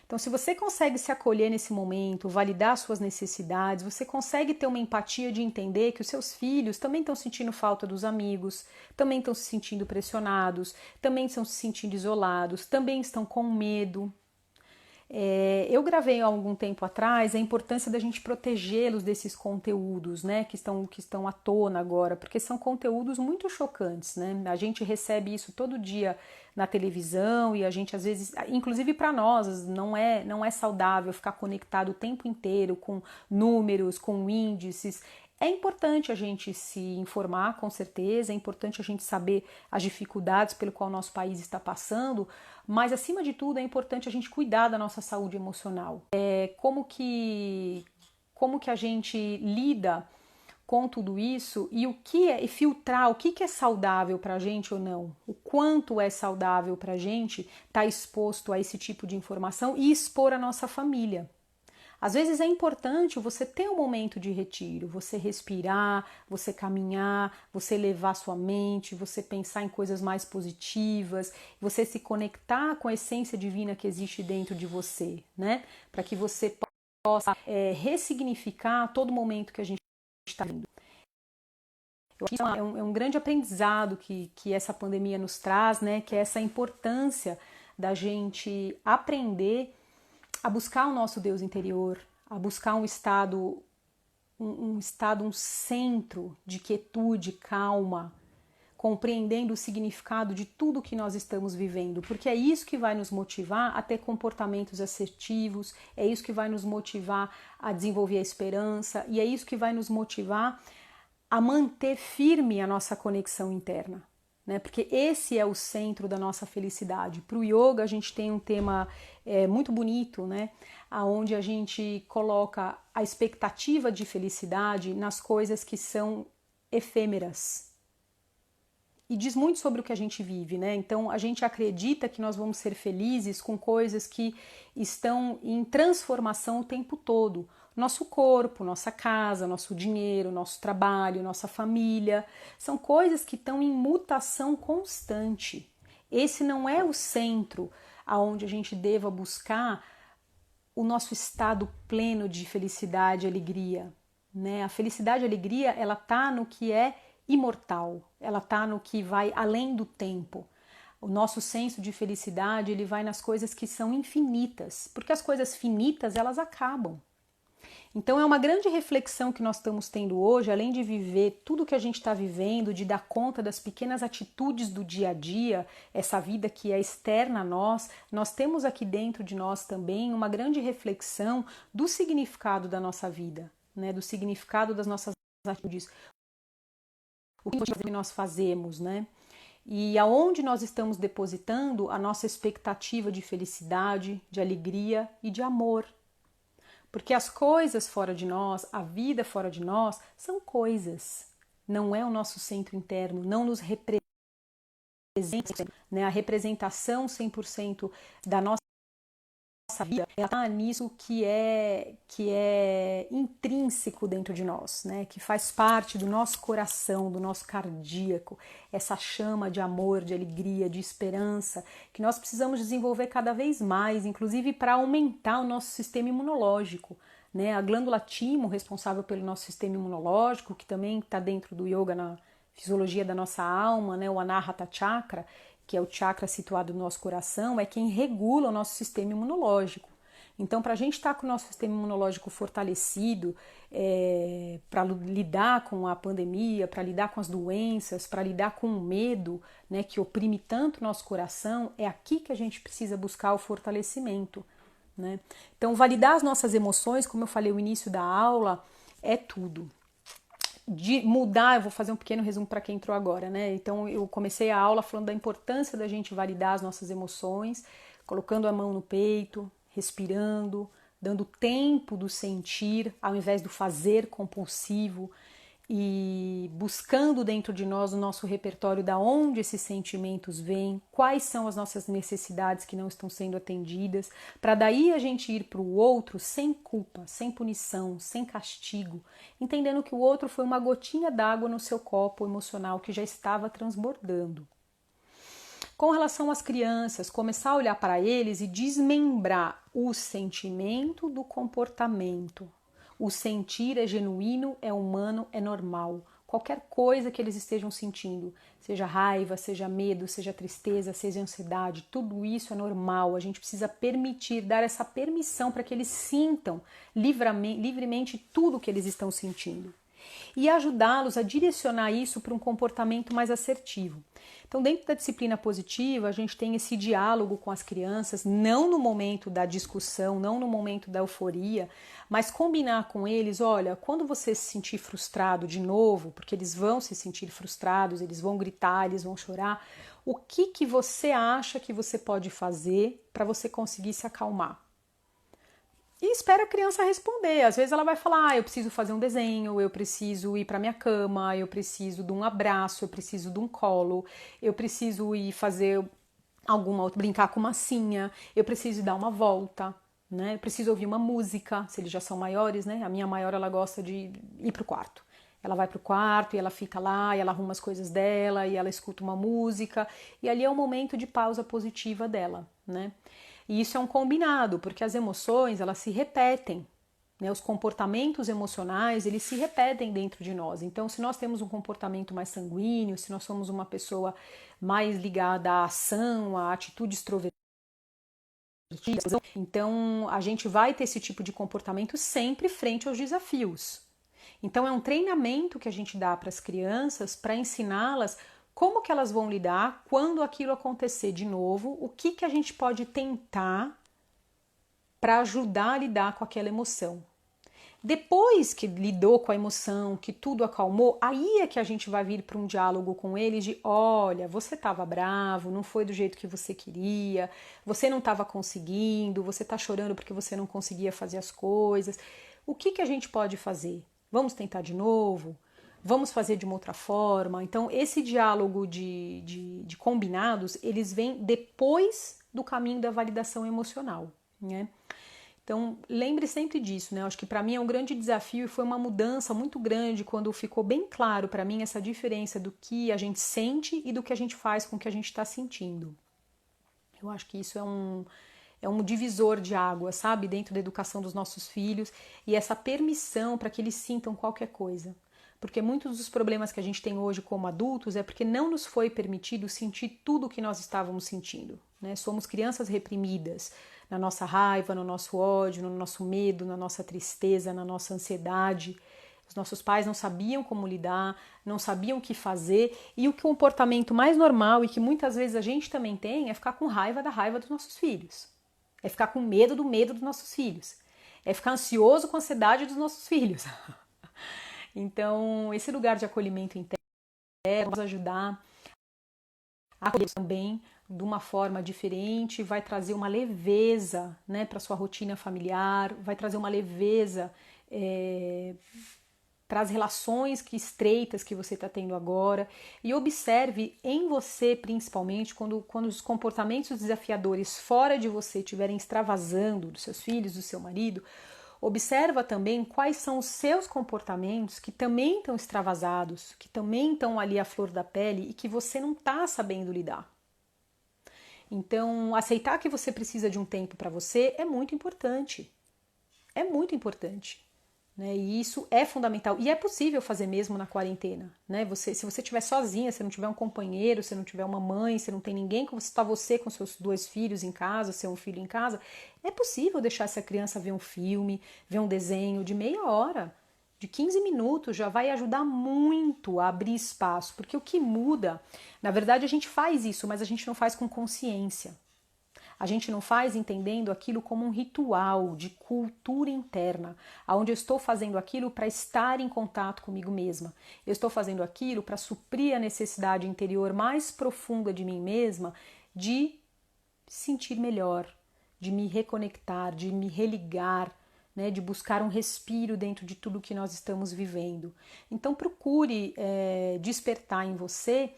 Então, se você consegue se acolher nesse momento, validar suas necessidades, você consegue ter uma empatia de entender que os seus filhos também estão sentindo falta dos amigos, também estão se sentindo pressionados, também estão se sentindo isolados, também estão com medo. Eu gravei há algum tempo atrás a importância da gente protegê-los desses conteúdos, né, que estão à tona agora, porque são conteúdos muito chocantes, né? A gente recebe isso todo dia na televisão e a gente às vezes, inclusive para nós, não é saudável ficar conectado o tempo inteiro com números, com índices. É importante a gente se informar, com certeza, é importante a gente saber as dificuldades pelo qual o nosso país está passando, mas acima de tudo é importante a gente cuidar da nossa saúde emocional. Como que a gente lida com tudo isso e o que é, e filtrar o que é saudável para a gente ou não, o quanto é saudável para a gente estar exposto a esse tipo de informação e expor a nossa família. Às vezes é importante você ter um momento de retiro, você respirar, você caminhar, você levar sua mente, você pensar em coisas mais positivas, você se conectar com a essência divina que existe dentro de você, né? Para que você possa ressignificar todo momento que a gente está vivendo. Eu acho que é um grande aprendizado que essa pandemia nos traz, né? Que é essa importância da gente aprender a buscar o nosso Deus interior, a buscar um estado, um centro de quietude, calma, compreendendo o significado de tudo que nós estamos vivendo, porque é isso que vai nos motivar a ter comportamentos assertivos, é isso que vai nos motivar a desenvolver a esperança e é isso que vai nos motivar a manter firme a nossa conexão interna. Porque esse é o centro da nossa felicidade. Para o yoga a gente tem um tema muito bonito, né? Onde a gente coloca a expectativa de felicidade nas coisas que são efêmeras. E diz muito sobre o que a gente vive, né? Então a gente acredita que nós vamos ser felizes com coisas que estão em transformação o tempo todo. Nosso corpo, nossa casa, nosso dinheiro, nosso trabalho, nossa família, são coisas que estão em mutação constante. Esse não é o centro aonde a gente deva buscar o nosso estado pleno de felicidade e alegria, né? A felicidade e a alegria, ela tá no que é imortal, ela tá no que vai além do tempo. O nosso senso de felicidade, ele vai nas coisas que são infinitas, porque as coisas finitas, elas acabam. Então é uma grande reflexão que nós estamos tendo hoje, além de viver tudo que a gente está vivendo, de dar conta das pequenas atitudes do dia a dia, essa vida que é externa a nós temos aqui dentro de nós também uma grande reflexão do significado da nossa vida, né? Do significado das nossas atitudes, o que nós fazemos, né? E aonde nós estamos depositando a nossa expectativa de felicidade, de alegria e de amor. Porque as coisas fora de nós, a vida fora de nós, são coisas. Não é o nosso centro interno, não nos representa, né? A representação 100% da nossa vida, ela está nisso que é intrínseco dentro de nós, né? Que faz parte do nosso coração, do nosso cardíaco, essa chama de amor, de alegria, de esperança, que nós precisamos desenvolver cada vez mais, inclusive para aumentar o nosso sistema imunológico, né? A glândula timo, responsável pelo nosso sistema imunológico, que também está dentro do yoga na fisiologia da nossa alma, né? O Anahata Chakra, que é o chakra situado no nosso coração, é quem regula o nosso sistema imunológico. Então, para a gente estar com o nosso sistema imunológico fortalecido, para lidar com a pandemia, para lidar com as doenças, para lidar com o medo, né, que oprime tanto o nosso coração, é aqui que a gente precisa buscar o fortalecimento, né? Então, validar as nossas emoções, como eu falei no início da aula, é tudo. De mudar, eu vou fazer um pequeno resumo para quem entrou agora, né? Então eu comecei a aula falando da importância da gente validar as nossas emoções, colocando a mão no peito, respirando, dando tempo do sentir, ao invés do fazer compulsivo, e buscando dentro de nós o nosso repertório da onde esses sentimentos vêm, quais são as nossas necessidades que não estão sendo atendidas, para daí a gente ir para o outro sem culpa, sem punição, sem castigo, entendendo que o outro foi uma gotinha d'água no seu copo emocional que já estava transbordando. Com relação às crianças, começar a olhar para eles e desmembrar o sentimento do comportamento. O sentir é genuíno, é humano, é normal. Qualquer coisa que eles estejam sentindo, seja raiva, seja medo, seja tristeza, seja ansiedade, tudo isso é normal. A gente precisa permitir, dar essa permissão para que eles sintam livremente tudo o que eles estão sentindo. E ajudá-los a direcionar isso para um comportamento mais assertivo. Então, dentro da disciplina positiva, a gente tem esse diálogo com as crianças, não no momento da discussão, não no momento da euforia, mas combinar com eles, olha, quando você se sentir frustrado de novo, porque eles vão se sentir frustrados, eles vão gritar, eles vão chorar, o que você acha que você pode fazer para você conseguir se acalmar? e espera a criança responder. Às vezes ela vai falar, eu preciso fazer um desenho, eu preciso ir para minha cama, eu preciso de um abraço, eu preciso de um colo, eu preciso ir fazer alguma outra, brincar com massinha, eu preciso dar uma volta, né? Eu preciso ouvir uma música, se eles já são maiores, né? A minha maior, ela gosta de ir pro quarto. Ela vai pro quarto e ela fica lá, e ela arruma as coisas dela, e ela escuta uma música, e ali é um momento de pausa positiva dela, né? E isso é um combinado, porque as emoções, elas se repetem, né? Os comportamentos emocionais, eles se repetem dentro de nós. Então, se nós temos um comportamento mais sanguíneo, se nós somos uma pessoa mais ligada à ação, à atitude extrovertida, então a gente vai ter esse tipo de comportamento sempre frente aos desafios. Então, é um treinamento que a gente dá para as crianças para ensiná-las como que elas vão lidar quando aquilo acontecer de novo, o que que a gente pode tentar para ajudar a lidar com aquela emoção. Depois que lidou com a emoção, que tudo acalmou, aí é que a gente vai vir para um diálogo com eles de, olha, você estava bravo, não foi do jeito que você queria, você não estava conseguindo, você está chorando porque você não conseguia fazer as coisas. O que que a gente pode fazer? Vamos tentar de novo? Vamos fazer de uma outra forma? Então, esse diálogo de combinados, eles vêm depois do caminho da validação emocional, né? Então, lembre sempre disso, né? Eu acho que para mim é um grande desafio e foi uma mudança muito grande quando ficou bem claro para mim essa diferença do que a gente sente e do que a gente faz com o que a gente está sentindo. Eu acho que isso é um divisor de água, sabe? Dentro da educação dos nossos filhos e essa permissão para que eles sintam qualquer coisa. Porque muitos dos problemas que a gente tem hoje como adultos é porque não nos foi permitido sentir tudo o que nós estávamos sentindo, né? Somos crianças reprimidas na nossa raiva, no nosso ódio, no nosso medo, na nossa tristeza, na nossa ansiedade. Os nossos pais não sabiam como lidar, não sabiam o que fazer, e o comportamento mais normal e que muitas vezes a gente também tem é ficar com raiva da raiva dos nossos filhos. É ficar com medo do medo dos nossos filhos. É ficar ansioso com a ansiedade dos nossos filhos. Então, esse lugar de acolhimento interno vai nos ajudar a acolher também de uma forma diferente, vai trazer uma leveza, né, para sua rotina familiar, vai trazer uma leveza para as relações estreitas que você está tendo agora. E observe em você, principalmente, quando os comportamentos desafiadores fora de você estiverem extravasando dos seus filhos, do seu marido, observa também quais são os seus comportamentos que também estão extravasados, que também estão ali à flor da pele e que você não está sabendo lidar. Então, aceitar que você precisa de um tempo para você é muito importante. É muito importante. Né? E isso é fundamental. E é possível fazer mesmo na quarentena. Né? Se você estiver sozinha, se não tiver um companheiro, se não tiver uma mãe, se não tem ninguém, como está você com seus 2 filhos em casa, seu filho em casa, é possível deixar essa criança ver um filme, ver um desenho de meia hora, de 15 minutos, já vai ajudar muito a abrir espaço. Porque o que muda, na verdade a gente faz isso, mas a gente não faz com consciência. A gente não faz entendendo aquilo como um ritual de cultura interna, onde eu estou fazendo aquilo para estar em contato comigo mesma. Eu estou fazendo aquilo para suprir a necessidade interior mais profunda de mim mesma de sentir melhor, de me reconectar, de me religar, né, de buscar um respiro dentro de tudo que nós estamos vivendo. Então procure despertar em você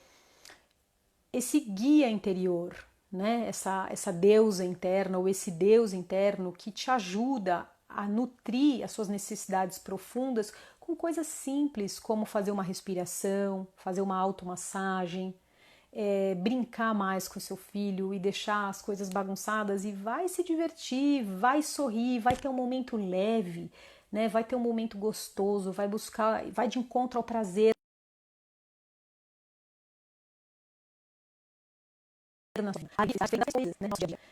esse guia interior, né? Essa deusa interna ou esse Deus interno que te ajuda a nutrir as suas necessidades profundas com coisas simples como fazer uma respiração, fazer uma automassagem, brincar mais com seu filho e deixar as coisas bagunçadas e vai se divertir, vai sorrir, vai ter um momento leve, né? Vai ter um momento gostoso, vai de encontro ao prazer.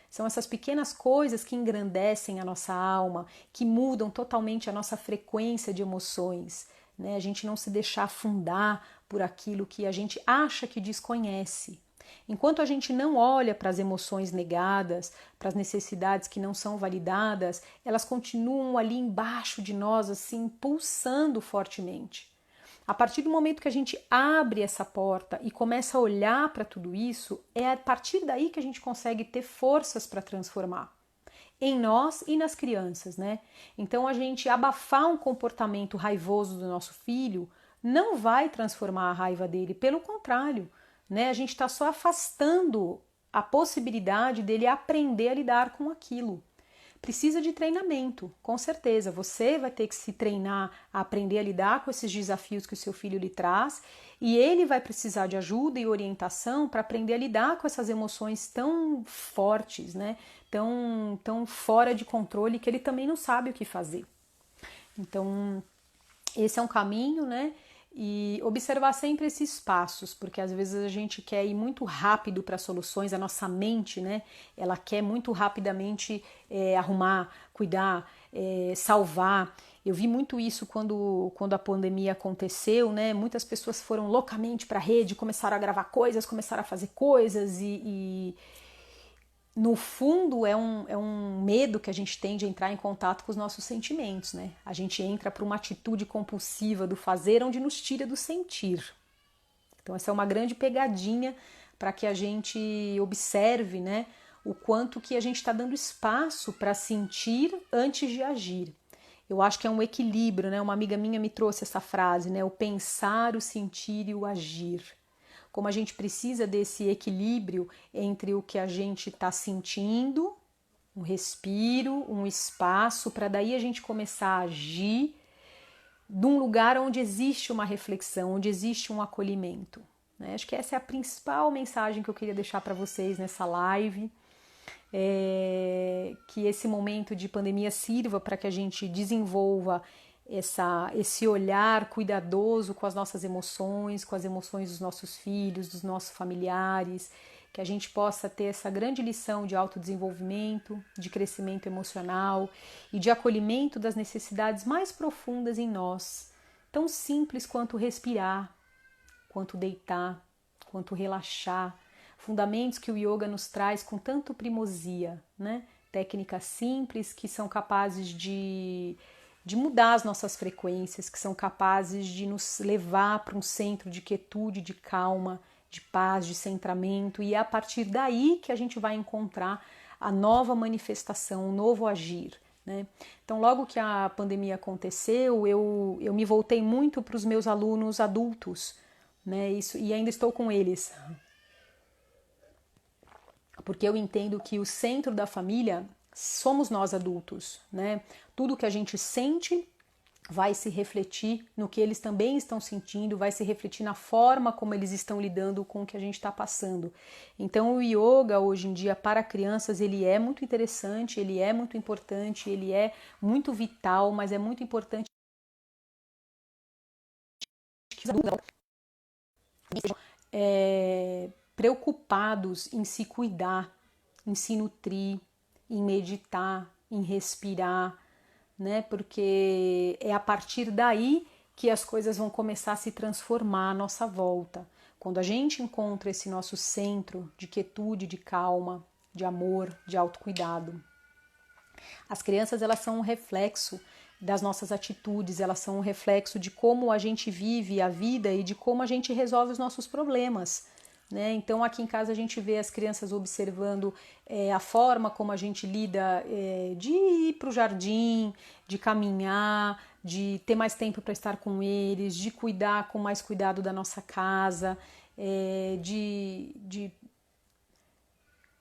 São essas pequenas coisas que engrandecem a nossa alma, que mudam totalmente a nossa frequência de emoções, né? A gente não se deixar afundar por aquilo que a gente acha que desconhece. Enquanto a gente não olha para as emoções negadas, para as necessidades que não são validadas, elas continuam ali embaixo de nós, assim, pulsando fortemente. A partir do momento que a gente abre essa porta e começa a olhar para tudo isso, é a partir daí que a gente consegue ter forças para transformar. em nós e nas crianças, né? Então a gente abafar um comportamento raivoso do nosso filho não vai transformar a raiva dele, pelo contrário, né? A gente está só afastando a possibilidade dele aprender a lidar com aquilo. Precisa de treinamento, com certeza. Você vai ter que se treinar a aprender a lidar com esses desafios que o seu filho lhe traz, e ele vai precisar de ajuda e orientação para aprender a lidar com essas emoções tão fortes, né? Tão fora de controle, que ele também não sabe o que fazer. Então, esse é um caminho, né? E observar sempre esses passos, porque às vezes a gente quer ir muito rápido para soluções, a nossa mente, né? Ela quer muito rapidamente arrumar, cuidar, salvar. Eu vi muito isso quando a pandemia aconteceu, né? Muitas pessoas foram loucamente para a rede, começaram a gravar coisas, começaram a fazer coisas e no fundo é um medo que a gente tem de entrar em contato com os nossos sentimentos, né? A gente entra para uma atitude compulsiva do fazer onde nos tira do sentir. Então essa é uma grande pegadinha para que a gente observe, né, o quanto que a gente está dando espaço para sentir antes de agir. Eu acho que é um equilíbrio, né? Uma amiga minha me trouxe essa frase, né? O pensar, o sentir e o agir. Como a gente precisa desse equilíbrio entre o que a gente está sentindo, um respiro, um espaço, para daí a gente começar a agir de um lugar onde existe uma reflexão, onde existe um acolhimento. Né? Acho que essa é a principal mensagem que eu queria deixar para vocês nessa live. Que esse momento de pandemia sirva para que a gente desenvolva esse olhar cuidadoso com as nossas emoções, com as emoções dos nossos filhos, dos nossos familiares, que a gente possa ter essa grande lição de autodesenvolvimento, de crescimento emocional e de acolhimento das necessidades mais profundas em nós, tão simples quanto respirar, quanto deitar, quanto relaxar, fundamentos que o yoga nos traz com tanto primosia, né? Técnicas simples que são capazes de mudar as nossas frequências, que são capazes de nos levar para um centro de quietude, de calma, de paz, de centramento, e é a partir daí que a gente vai encontrar a nova manifestação, o novo agir. Né? Então, logo que a pandemia aconteceu, eu me voltei muito para os meus alunos adultos, né? E ainda estou com eles, porque eu entendo que o centro da família somos nós adultos, né? Tudo que a gente sente vai se refletir no que eles também estão sentindo, vai se refletir na forma como eles estão lidando com o que a gente está passando. Então o yoga hoje em dia para crianças ele é muito interessante, ele é muito importante, ele é muito vital, mas é muito importante que os adultos estejam preocupados em se cuidar, em se nutrir, em meditar, em respirar, né? Porque é a partir daí que as coisas vão começar a se transformar à nossa volta. Quando a gente encontra esse nosso centro de quietude, de calma, de amor, de autocuidado. As crianças, elas são um reflexo das nossas atitudes, elas são um reflexo de como a gente vive a vida e de como a gente resolve os nossos problemas. Né? Então aqui em casa a gente vê as crianças observando a forma como a gente lida de ir para o jardim, de caminhar, de ter mais tempo para estar com eles, de cuidar com mais cuidado da nossa casa, de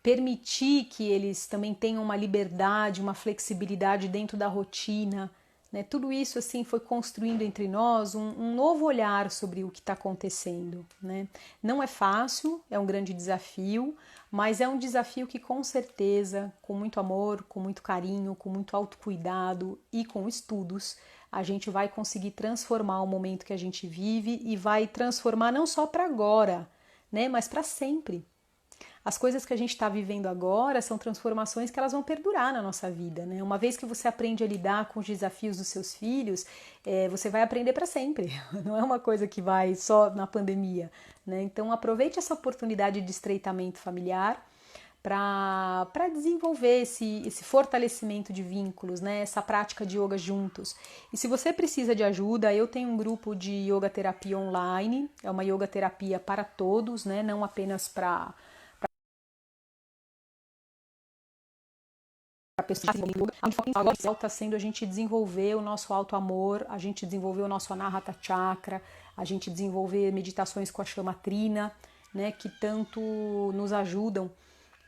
permitir que eles também tenham uma liberdade, uma flexibilidade dentro da rotina. Né? Tudo isso assim foi construindo entre nós um novo olhar sobre o que está acontecendo. Né? Não é fácil, é um grande desafio, mas é um desafio que com certeza, com muito amor, com muito carinho, com muito autocuidado e com estudos, a gente vai conseguir transformar o momento que a gente vive e vai transformar não só para agora, né, mas para sempre. As coisas que a gente está vivendo agora são transformações que elas vão perdurar na nossa vida, né? Uma vez que você aprende a lidar com os desafios dos seus filhos, você vai aprender para sempre. Não é uma coisa que vai só na pandemia, né? Então aproveite essa oportunidade de estreitamento familiar para desenvolver esse fortalecimento de vínculos, né? Essa prática de yoga juntos. E se você precisa de ajuda, eu tenho um grupo de yoga terapia online, é uma yoga terapia para todos, né? Não apenas para pessoas que yoga, agora está sendo a gente desenvolver o nosso auto-amor, a gente desenvolver o nosso Anahata Chakra, a gente desenvolver meditações com a chama Trina, né, que tanto nos ajudam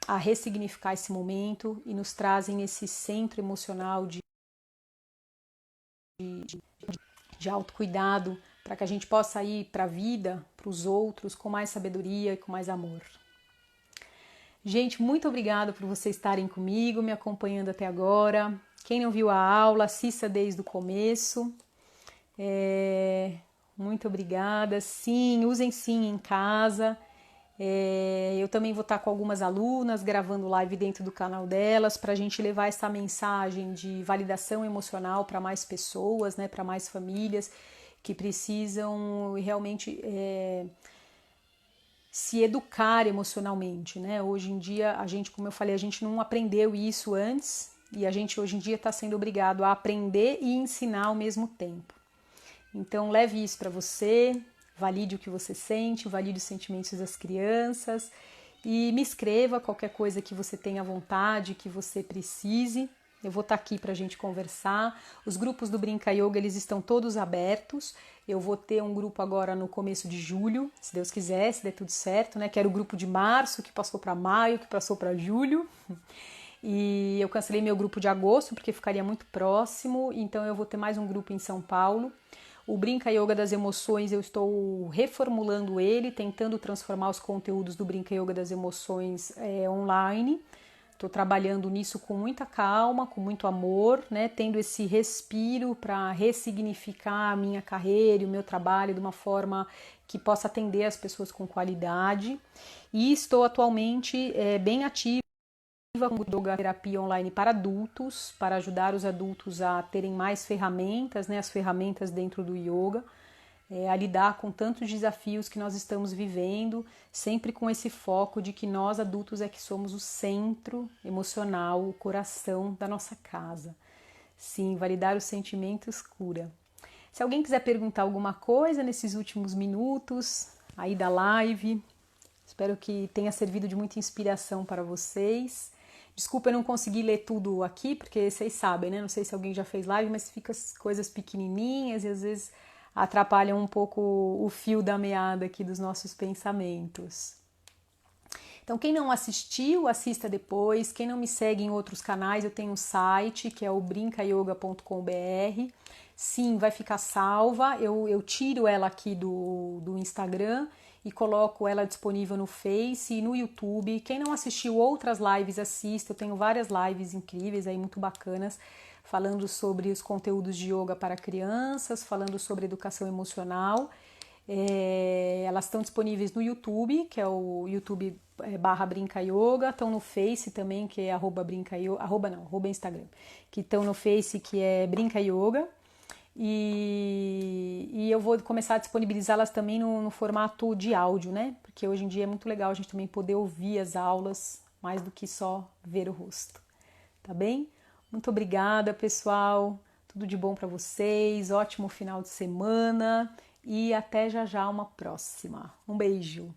a ressignificar esse momento e nos trazem esse centro emocional de autocuidado, para que a gente possa ir para a vida, para os outros, com mais sabedoria e com mais amor. Gente, muito obrigada por vocês estarem comigo, me acompanhando até agora. Quem não viu a aula, assista desde o começo. Muito obrigada. Sim, usem sim em casa. Eu também vou estar com algumas alunas gravando live dentro do canal delas para a gente levar essa mensagem de validação emocional para mais pessoas, né, para mais famílias que precisam realmente se educar emocionalmente, né? Hoje em dia, a gente, como eu falei, a gente não aprendeu isso antes e a gente hoje em dia está sendo obrigado a aprender e ensinar ao mesmo tempo. Então, leve isso para você, valide o que você sente, valide os sentimentos das crianças e me escreva qualquer coisa que você tenha vontade, que você precise. Eu vou estar aqui para a gente conversar. Os grupos do Brinca Yoga, eles estão todos abertos. Eu vou ter um grupo agora no começo de julho, se Deus quiser, se der tudo certo, né? Que era o grupo de março, que passou para maio, que passou para julho. E eu cancelei meu grupo de agosto, porque ficaria muito próximo. Então eu vou ter mais um grupo em São Paulo. O Brinca Yoga das Emoções, eu estou reformulando ele, tentando transformar os conteúdos do Brinca Yoga das Emoções online. Estou trabalhando nisso com muita calma, com muito amor, né? Tendo esse respiro para ressignificar a minha carreira e o meu trabalho de uma forma que possa atender as pessoas com qualidade. E estou atualmente bem ativa com yoga terapia online para adultos, para ajudar os adultos a terem mais ferramentas, né? As ferramentas dentro do yoga. A lidar com tantos desafios que nós estamos vivendo, sempre com esse foco de que nós adultos é que somos o centro emocional, o coração da nossa casa. Sim, validar os sentimentos cura. Se alguém quiser perguntar alguma coisa nesses últimos minutos aí da live, espero que tenha servido de muita inspiração para vocês. Desculpa, eu não consegui ler tudo aqui, porque vocês sabem, né? Não sei se alguém já fez live, mas fica as coisas pequenininhas e às vezes atrapalham um pouco o fio da meada aqui dos nossos pensamentos. Então, quem não assistiu, assista depois. Quem não me segue em outros canais, eu tenho um site que é o brincayoga.com.br. Sim, vai ficar salva. Eu tiro ela aqui do Instagram e coloco ela disponível no Face e no YouTube. Quem não assistiu outras lives, assista. Eu tenho várias lives incríveis aí, muito bacanas, falando sobre os conteúdos de yoga para crianças, falando sobre educação emocional. Elas estão disponíveis no YouTube, que é o YouTube /Brinca Yoga, estão no Face também, que é @Brinca Yoga, @ Instagram, que estão no Face, que é Brinca Yoga. E eu vou começar a disponibilizá-las também no formato de áudio, né? Porque hoje em dia é muito legal a gente também poder ouvir as aulas, mais do que só ver o rosto, tá bem? Muito obrigada, pessoal. Tudo de bom para vocês. Ótimo final de semana e até já já uma próxima. Um beijo.